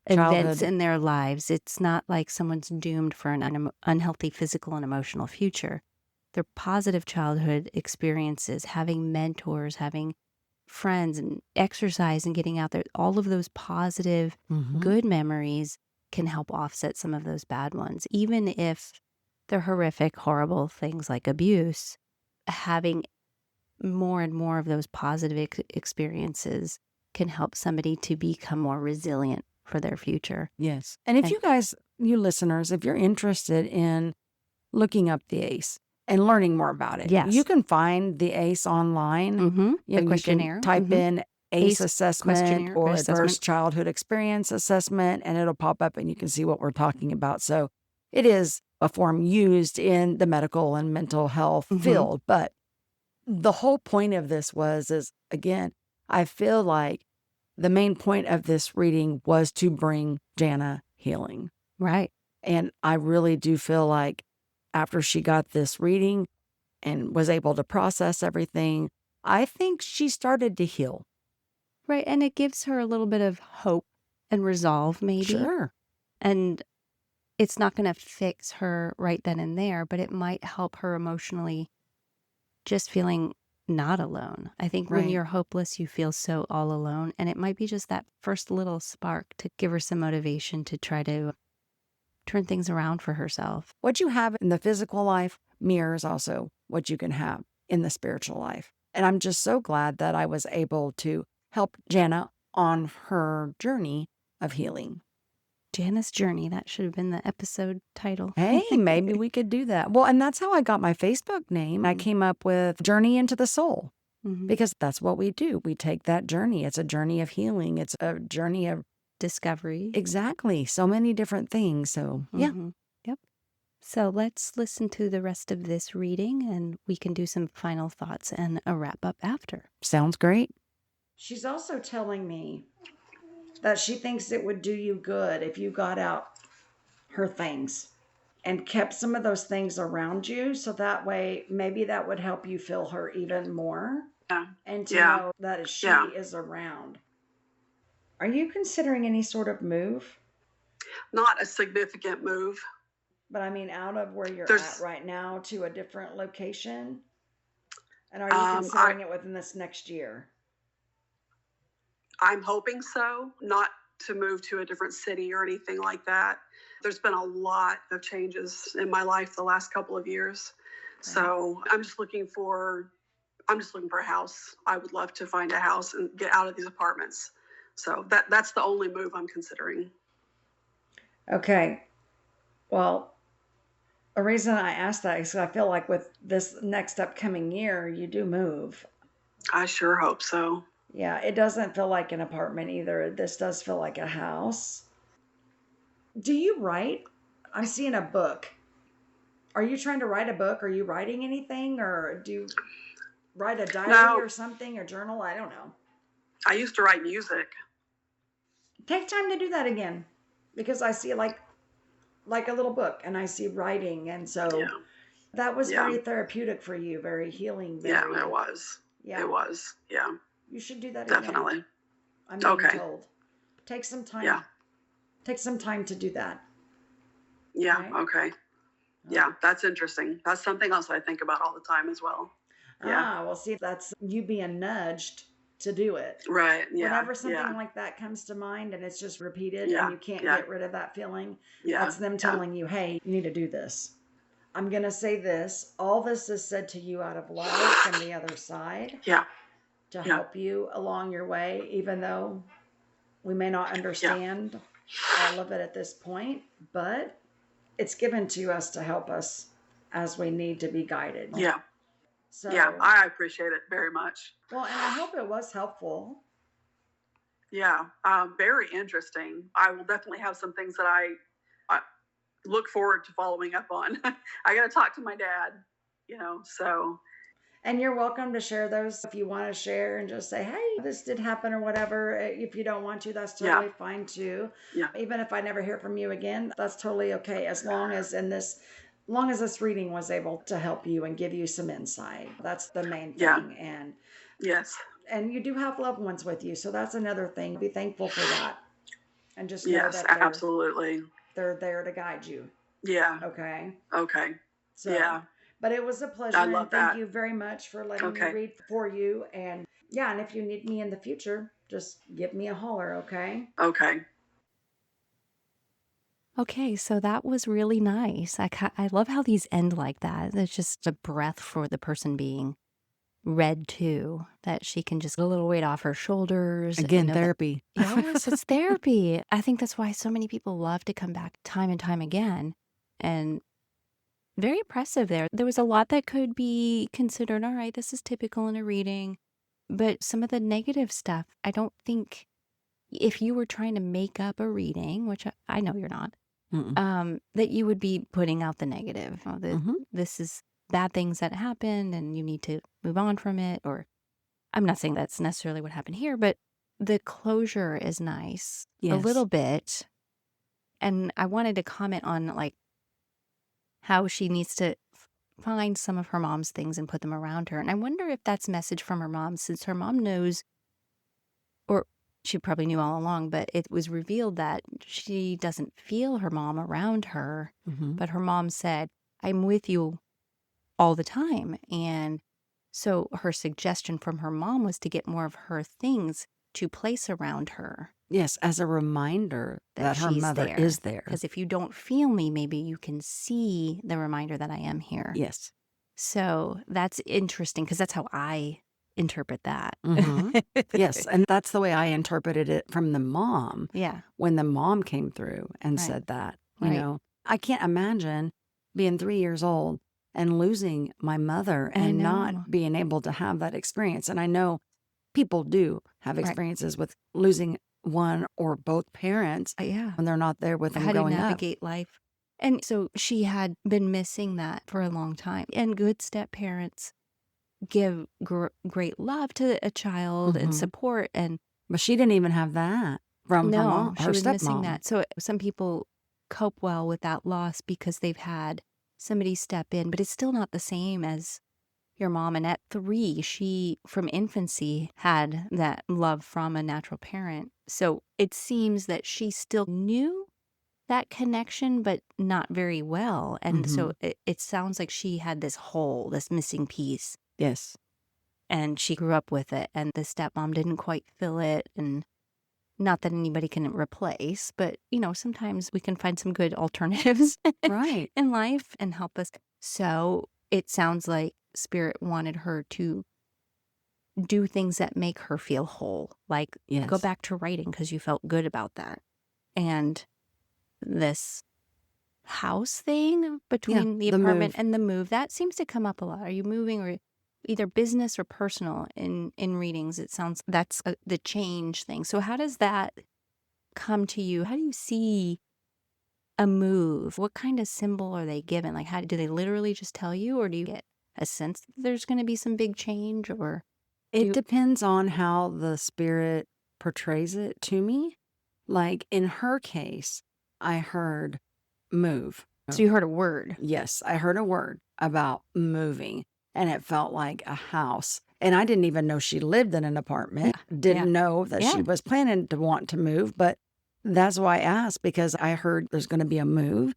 events in their lives, it's not like someone's doomed for an unhealthy physical and emotional future. Their positive childhood experiences, having mentors, having friends, and exercise and getting out there, all of those positive, good memories can help offset some of those bad ones. Even if they're horrific, horrible things like abuse, having more and more of those positive experiences can help somebody to become more resilient for their future. Yes. And if you guys, you listeners, if you're interested in looking up the ACE and learning more about it, you can find the ACE online. The questionnaire. You can type in ACE assessment questionnaire or assessment. adverse childhood experience assessment, and it'll pop up and you can see what we're talking about. So it is a form used in the medical and mental health field. But the whole point of this is, again, I feel like the main point of this reading was to bring Janna healing. Right. And I really do feel like after she got this reading and was able to process everything, I think she started to heal. Right. And it gives her a little bit of hope and resolve, maybe. Sure. And it's not going to fix her right then and there, but it might help her emotionally, just feeling not alone. I think when you're hopeless, you feel so all alone. And it might be just that first little spark to give her some motivation to try to turn things around for herself. What you have in the physical life mirrors also what you can have in the spiritual life. And I'm just so glad that I was able to help Janna on her journey of healing. Janna's Journey. That should have been the episode title. Hey, maybe we could do that. Well, and that's how I got my Facebook name. I came up with Journey into the Soul because that's what we do. We take that journey. It's a journey of healing. It's a journey of discovery. Exactly. So many different things. So, yeah. Yep. So let's listen to the rest of this reading and we can do some final thoughts and a wrap up after. Sounds great. She's also telling me that she thinks it would do you good if you got out her things and kept some of those things around you. So that way, maybe that would help you feel her even more. Yeah. And to know that she is around. Are you considering any sort of move? Not a significant move. But I mean, out of where you're at right now to a different location? And are you considering it within this next year? I'm hoping so, not to move to a different city or anything like that. There's been a lot of changes in my life the last couple of years. Okay. So I'm just looking for a house. I would love to find a house and get out of these apartments. So that's the only move I'm considering. Okay. Well, a reason I asked that is I feel like with this next upcoming year, you do move. I sure hope so. Yeah, it doesn't feel like an apartment either. This does feel like a house. Do you write? I'm seeing a book. Are you trying to write a book? Are you writing anything? Or do you write a diary or something, or journal? I don't know. I used to write music. Take time to do that again. Because I see like a little book and I see writing. And so that was very therapeutic for you, very healing. Yeah, it was. Yeah. It was. Yeah. You should do that definitely. Again. I'm being told. Take some time. Yeah. Take some time to do that. Yeah. Okay. Yeah, that's interesting. That's something else I think about all the time as well. Yeah. Well, see, that's you being nudged to do it. Right. Yeah. Whenever something like that comes to mind and it's just repeated and you can't get rid of that feeling, that's them telling you, hey, you need to do this. I'm going to say this. All this is said to you out of love from the other side. Yeah. To help you along your way, even though we may not understand all of it at this point, but it's given to us to help us as we need to be guided. Yeah. So, I appreciate it very much. Well, and I hope it was helpful. Yeah. Very interesting. I will definitely have some things that I look forward to following up on. I got to talk to my dad, so. And you're welcome to share those if you want to share and just say, hey, this did happen or whatever. If you don't want to, that's totally fine too. Yeah. Even if I never hear from you again, that's totally okay. As long as this reading was able to help you and give you some insight. That's the main thing. Yeah. And yes. And you do have loved ones with you. So that's another thing. Be thankful for that. And just know Yes, that absolutely. They're there to guide you. Yeah. Okay. Okay. So, yeah. But it was a pleasure. I love and thank that. you very much for letting me read for you. And and if you need me in the future, just give me a holler, okay? Okay. Okay, so that was really nice. I love how these end like that. It's just a breath for the person being read to, that she can just get a little weight off her shoulders. Again, know that- therapy. yes, it's therapy. I think that's why so many people love to come back time and time again. And very impressive there. There was a lot that could be considered, all right, this is typical in a reading. But some of the negative stuff, I don't think, if you were trying to make up a reading, which I know you're not, that you would be putting out the negative. Oh, this is bad things that happened and you need to move on from it. Or I'm not saying that's necessarily what happened here, but the closure is nice a little bit. And I wanted to comment on like how she needs to find some of her mom's things and put them around her. And I wonder if that's a message from her mom, since her mom knows, or she probably knew all along, but it was revealed that she doesn't feel her mom around her. But her mom said, I'm with you all the time. And so her suggestion from her mom was to get more of her things to place around her. Yes, as a reminder that her she's mother there. is there. Because if you don't feel me, maybe you can see the reminder that I am here. Yes. So that's interesting, because that's how I interpret that. Yes, and that's the way I interpreted it from the mom. Yeah. When the mom came through and Right. said that, Right. I can't imagine being 3 years old and losing my mother I and know. not being able to have that experience. And I know people do have Right. experiences with losing one or both parents Yeah. when they're not there with them How to growing up. navigate life. And so she had been missing that for a long time. And good step parents give great love to a child and support. And But she didn't even have that from her mom, she her was missing stepmom. that. So some people cope well with that loss because they've had somebody step in, but it's still not the same as your mom. And at 3, she, from infancy, had that love from a natural parent. So it seems that she still knew that connection, but not very well. And so it sounds like she had this hole, this missing piece. Yes. And she grew up with it, and the stepmom didn't quite fill it. And not that anybody can replace, but, sometimes we can find some good alternatives Right. in life and help us. So it sounds like Spirit wanted her to do things that make her feel whole, like Yes. go back to writing because you felt good about that. And this house thing between the apartment and the move, that seems to come up a lot. Are you moving, or either business or personal in readings? It sounds that's the change thing. So how does that come to you? How do you see a move? What kind of symbol are they given? Like, how do they literally just tell you, or do you get a sense that there's going to be some big change? Or it depends on how the spirit portrays it to me. Like in her case, I heard move. So you heard a word. Yes, I heard a word about moving, and it felt like a house. And I didn't even know she lived in an apartment. Didn't know that she was planning to want to move, but that's why I asked, because I heard there's going to be a move.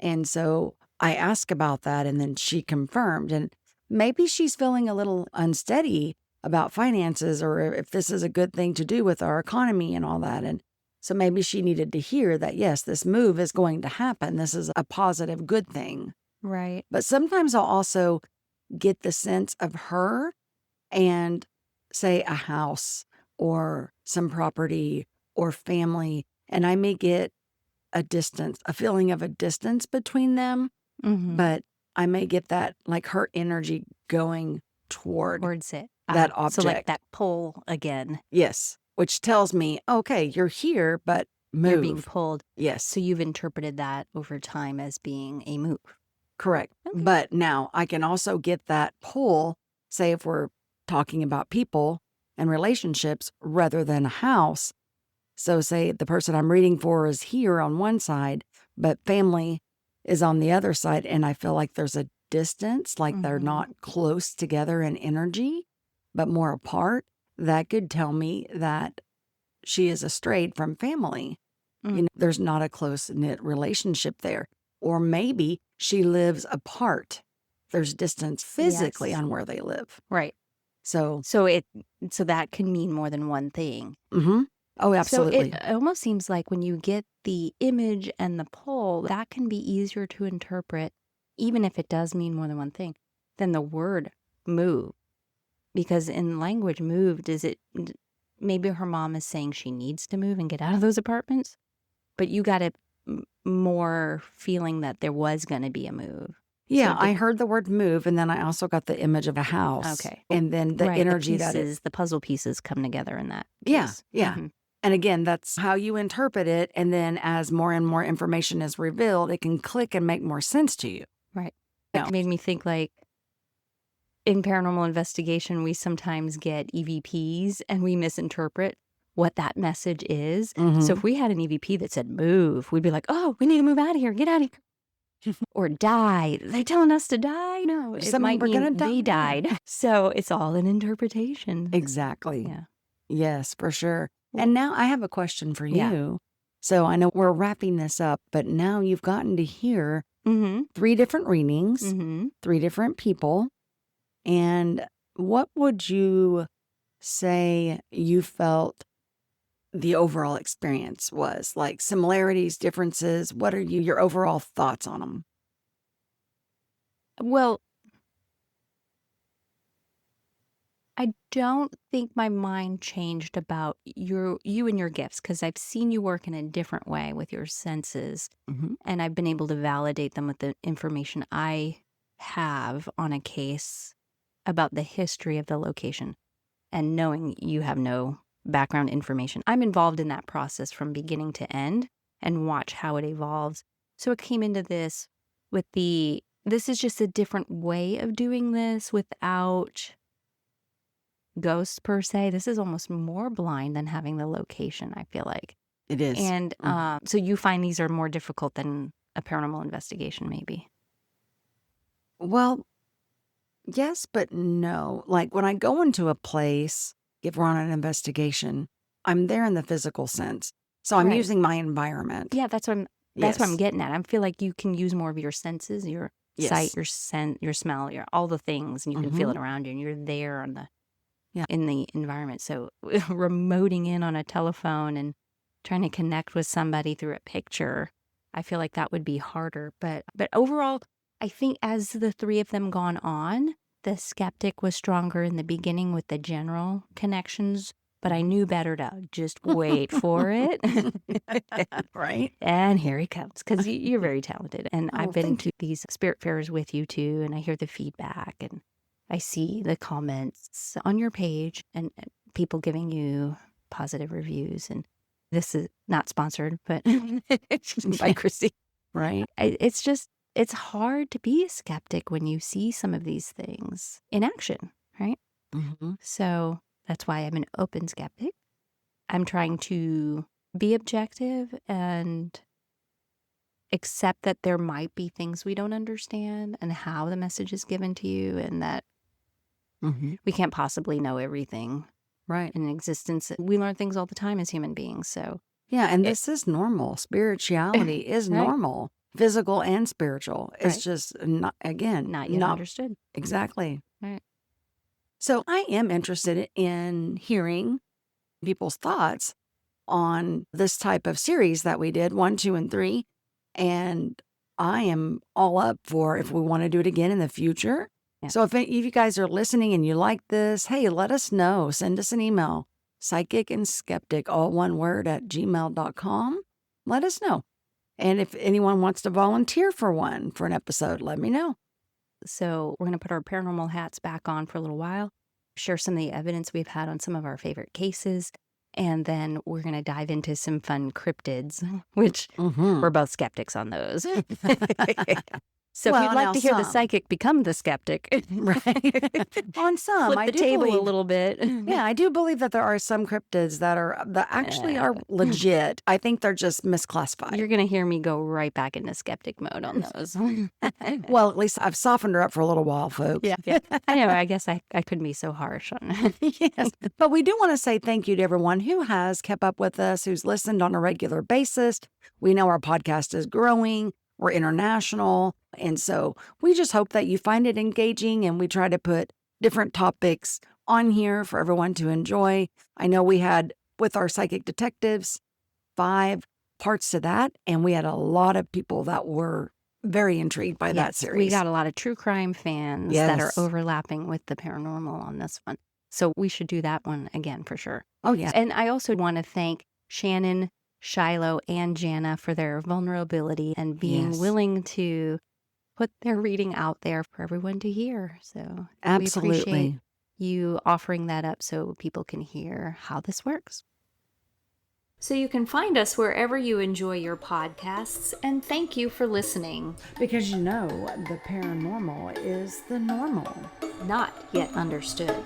And so I asked about that, and then she confirmed. And maybe she's feeling a little unsteady about finances, or if this is a good thing to do with our economy and all that. And so maybe she needed to hear that, yes, this move is going to happen. This is a positive, good thing. Right. But sometimes I'll also get the sense of her and say a house or some property or family. And I may get a feeling of a distance between them, but I may get that, like her energy going towards it. that object. So like that pull again. Yes. which tells me, okay, you're here, but You're being move. pulled. Yes, So you've interpreted that over time as being a move. correct. Okay. But now I can also get that pull, say if we're talking about people and relationships rather than a house. So say the person I'm reading for is here on one side, but family is on the other side, and I feel like there's a distance, like they're Mhm. not close together in energy, but more apart. That could tell me that she is estrayed from family. Mm. There's not a close-knit relationship there. Or maybe she lives apart. There's distance physically Yes. on where they live. Right. So, So that can mean more than one thing. oh, So absolutely. it almost seems like when you get the image and the pull, that can be easier to interpret, even if it does mean more than one thing, than the word move. Because in language, moved, maybe her mom is saying she needs to move and get out of those apartments, but you got it more feeling that there was going to be a move. Yeah, I heard the word move, and then I also got the image of a house. Okay. And then the right, energy the puzzle pieces come together in that Yeah, case. yeah. Mhm. And again, that's how you interpret it. And then as more and more information is revealed, it can click and make more sense to you. Right. Yeah. It made me think like in paranormal investigation, we sometimes get EVPs and we misinterpret what that message is. Mhm. So if we had an EVP that said move, we'd be like, oh, we need to move out of here. Get out of here. Or die. They're telling us to die? No, it Some might we're mean gonna they die. died. So it's all an interpretation. Exactly. Yeah. Yes, for sure. Well- And now I have a question for Yeah. you. So I know we're wrapping this up, but now you've gotten to hear Mm-hmm. 3 different readings, Mm-hmm. 3 different people. And what would you say you felt the overall experience was? Like similarities, differences? What are your overall thoughts on them? Well, I don't think my mind changed about you and your gifts because I've seen you work in a different way with your senses, Mhm. and I've been able to validate them with the information I have on a case about the history of the location. And knowing you have no background information, I'm involved in that process from beginning to end and watch how it evolves. So it came into this with this is just a different way of doing this without ghosts per se. This is almost more blind than having the location, I feel like. It is. And so you find these are more difficult than a paranormal investigation, maybe. Well, yes, but no. Like when I go into a place, if we're on an investigation, I'm there in the physical sense. So I'm Right. using my environment. Yeah, that's what I'm Yes. getting at. I feel like you can use more of your senses, your sight, Yes. your scent, your smell, your all the things, and you can feel it around you, and you're there on the Yeah. in the environment. So remoting in on a telephone and trying to connect with somebody through a picture, I feel like that would be harder. But overall, I think as the 3 of them gone on, the skeptic was stronger in the beginning with the general connections, but I knew better to just wait for it. Right? And here he comes, because you're very talented. And Oh, I've been thank to these spirit fairs with you too, and I hear the feedback and I see the comments on your page and people giving you positive reviews. And this is not sponsored, but by Christy. Right? It's hard to be a skeptic when you see some of these things in action, right? Mhm. So that's why I'm an open skeptic. I'm trying to be objective and accept that there might be things we don't understand and how the message is given to you, and that Mhm. we can't possibly know everything Right. in existence. We learn things all the time as human beings. So Yeah, and this is normal. Spirituality is Right. normal, physical and spiritual. It's Right. just not, again, not yet understood. exactly. Right. So I am interested in hearing people's thoughts on this type of series that we did, 1, 2, and 3. And I am all up for if we want to do it again in the future. Yeah. So if you guys are listening and you like this, hey, let us know. Send us an email, psychicandskeptic, all one word, @gmail.com. Let us know. And if anyone wants to volunteer for an episode, let me know. So we're going to put our paranormal hats back on for a little while, share some of the evidence we've had on some of our favorite cases, And then we're going to dive into some fun cryptids, which Mhm. we're both skeptics on those. So if Well, you'd like now to hear the some. psychic become the skeptic, Right. On some, flip I the do table believe, a little bit. yeah, I do believe that there are some cryptids that actually are legit. I think they're just misclassified. You're going to hear me go right back into skeptic mode on those. Well, at least I've softened her up for a little while, folks. Yeah. I know. I guess I couldn't be so harsh on Yes. But we do want to say thank you to everyone who has kept up with us, who's listened on a regular basis. We know our podcast is growing. We're international. And so we just hope that you find it engaging, and we try to put different topics on here for everyone to enjoy. I know we had, with our psychic detectives, 5 parts to that, and we had a lot of people that were very intrigued by that series. We got a lot of true crime fans that are Yes. overlapping with the paranormal on this one. So we should do that one again for sure. Oh, yeah. And I also want to thank Shannon, Shiloh, and Janna for their vulnerability and being Yes. willing to put their reading out there for everyone to hear. So we appreciate Absolutely. you offering that up so people can hear how this works. So you can find us wherever you enjoy your podcasts, and thank you for listening. Because the paranormal is the normal. Not yet understood.